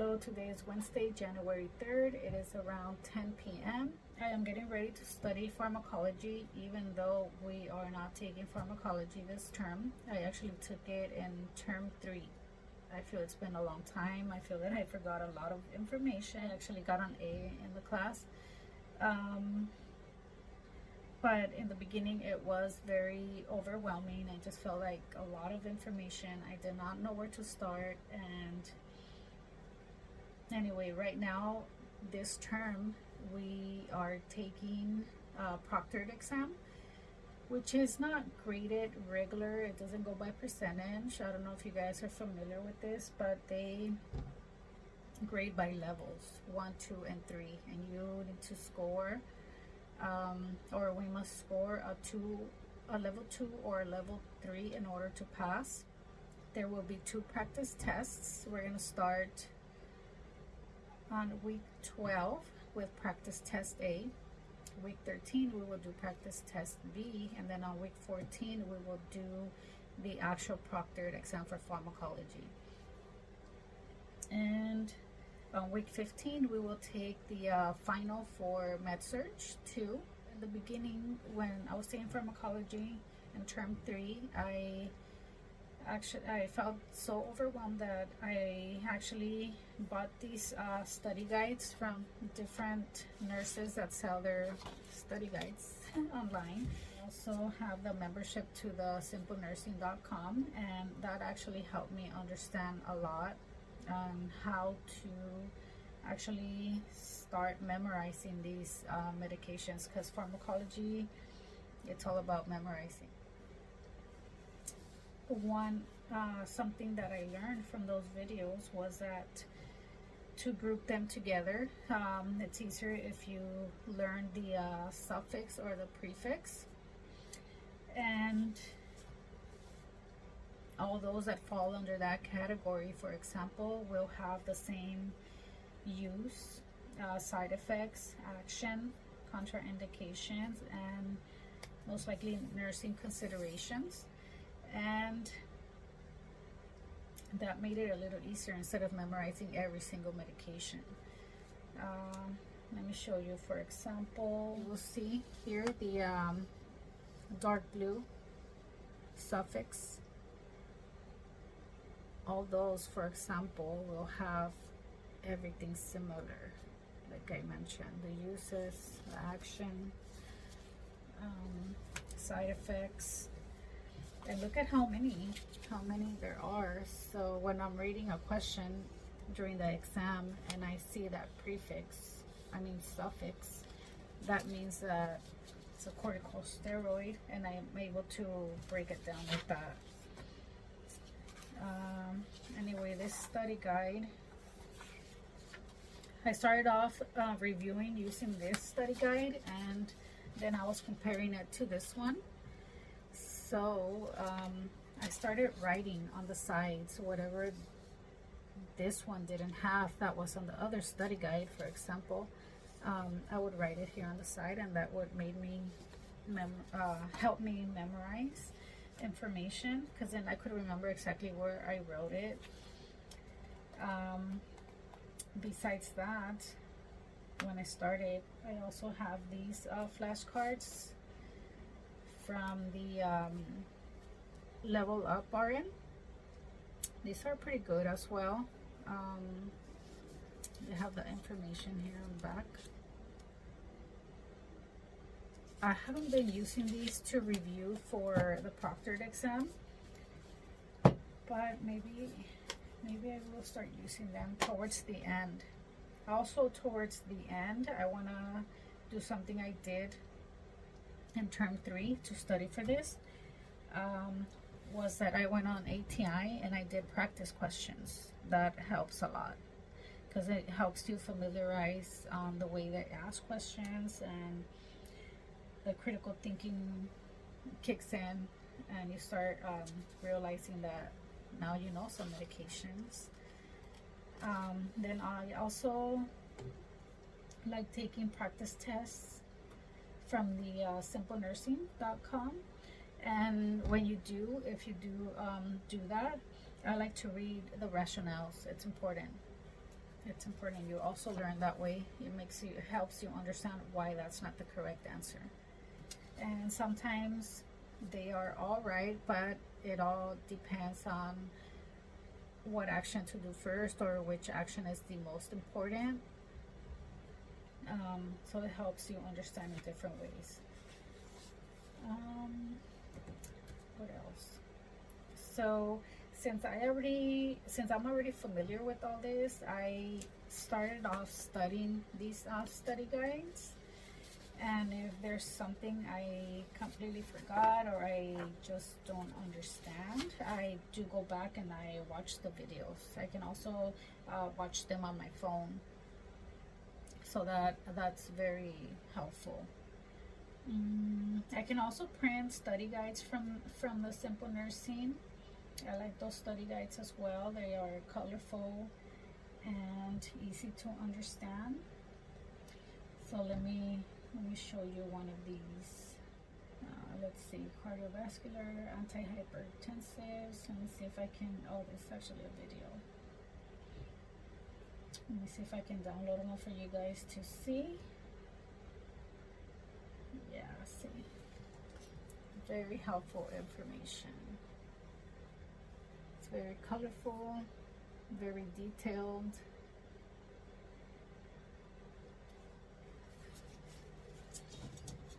Hello, today is Wednesday, January 3rd. It is around 10 p.m. I am getting ready to study pharmacology, even though we are not taking pharmacology this term. I actually took it in term 3. I feel it's been a long time. I feel that I forgot a lot of information. I actually got an A in the class. But in the beginning it was very overwhelming. I just felt like a lot of information. I did not know where to start. And anyway, right now, this term, we are taking a proctored exam, which is not graded regular. It doesn't go by percentage. I don't know if you guys are familiar with this, but they grade by levels 1, 2, and 3, and you need to score or we must score a level 2 or a level 3 in order to pass. There will be 2 practice tests. We're going to start on week 12 with practice test A. Week 13 we will do practice test B, and then on week 14 we will do the actual proctored exam for pharmacology. And on week 15 we will take the final for med-surg 2. In the beginning, when I was taking pharmacology in term 3, I felt so overwhelmed that I actually bought these study guides from different nurses that sell their study guides online. I also have the membership to the simplenursing.com, and that actually helped me understand a lot on how to actually start memorizing these medications, because pharmacology, it's all about memorizing. Something that I learned from those videos was that to group them together, it's easier if you learn the suffix or the prefix, and all those that fall under that category, for example, will have the same use, side effects, action, contraindications, and most likely nursing considerations. And that made it a little easier instead of memorizing every single medication. Let me show you, for example, you will see here the dark blue suffix. All those, for example, will have everything similar, like I mentioned, the uses, the action, side effects. And look at how many there are. So when I'm reading a question during the exam and I see that suffix, that means that it's a corticosteroid, and I'm able to break it down like that. Anyway, this study guide, I started off reviewing using this study guide, and then I was comparing it to this one. So I started writing on the sides whatever this one didn't have that was on the other study guide. For example, I would write it here on the side, and that would help me memorize information, because then I could remember exactly where I wrote it. Besides that, when I started, I also have these flashcards from the Level Up RN. These are pretty good as well. They have the information here on the back. I haven't been using these to review for the proctored exam, but maybe I will start using them towards the end. Also, towards the end, I want to do something I did in term 3 to study for this. Was that I went on ATI and I did practice questions. That helps a lot, because it helps you familiarize the way they ask questions, and the critical thinking kicks in, and you start realizing that now you know some medications. Then I also like taking practice tests from the simplenursing.com, and when you do, if you do that, I like to read the rationales. It's important. It's important you also learn that way. It helps you understand why that's not the correct answer. And sometimes they are all right, but it all depends on what action to do first, or which action is the most important. So it helps you understand in different ways. What else? So since I'm already familiar with all this, I started off studying these study guides. And if there's something I completely forgot or I just don't understand, I do go back and I watch the videos. I can also watch them on my phone, so that's very helpful. I can also print study guides from the Simple Nursing. I like those study guides as well. They are colorful and easy to understand. So let me show you one of these. Let's see, cardiovascular, antihypertensives. Let me see if I can, oh, this is actually a video. Let me see if I can download them for you guys to see. Yeah, see. Very helpful information. It's very colorful, very detailed.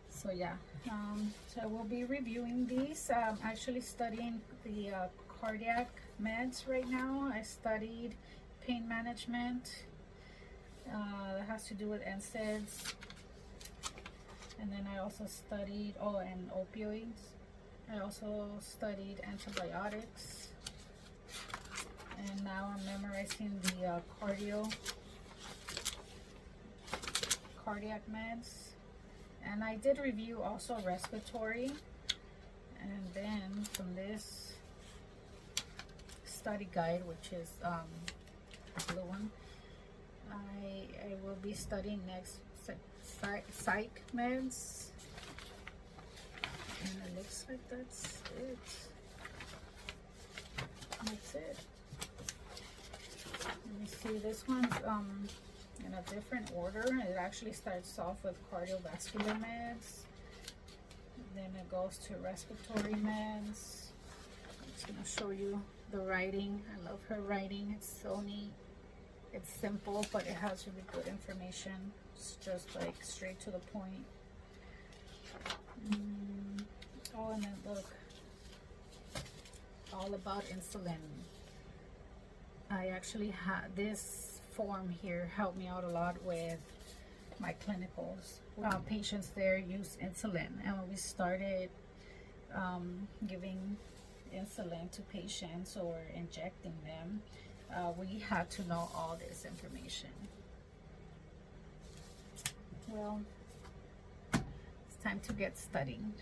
So yeah, so I will be reviewing these. I'm actually studying the cardiac meds right now. I studied pain management. That has to do with NSAIDs. And then I also studied, and opioids. I also studied antibiotics. And now I'm memorizing the cardiac meds. And I did review also respiratory. And then from this study guide, which is the blue one, I will be studying next psych meds. And it looks like that's it. That's it. Let me see, this one's in a different order. It actually starts off with cardiovascular meds, then it goes to respiratory meds. I'm just gonna show you the writing. I love her writing. It's so neat. It's simple, but it has really good information. It's just like straight to the point. Oh, and then look, all about insulin. I actually had this form here helped me out a lot with my clinicals. Patients there use insulin, and when we started giving insulin to patients or injecting them, we had to know all this information. Well, it's time to get studying.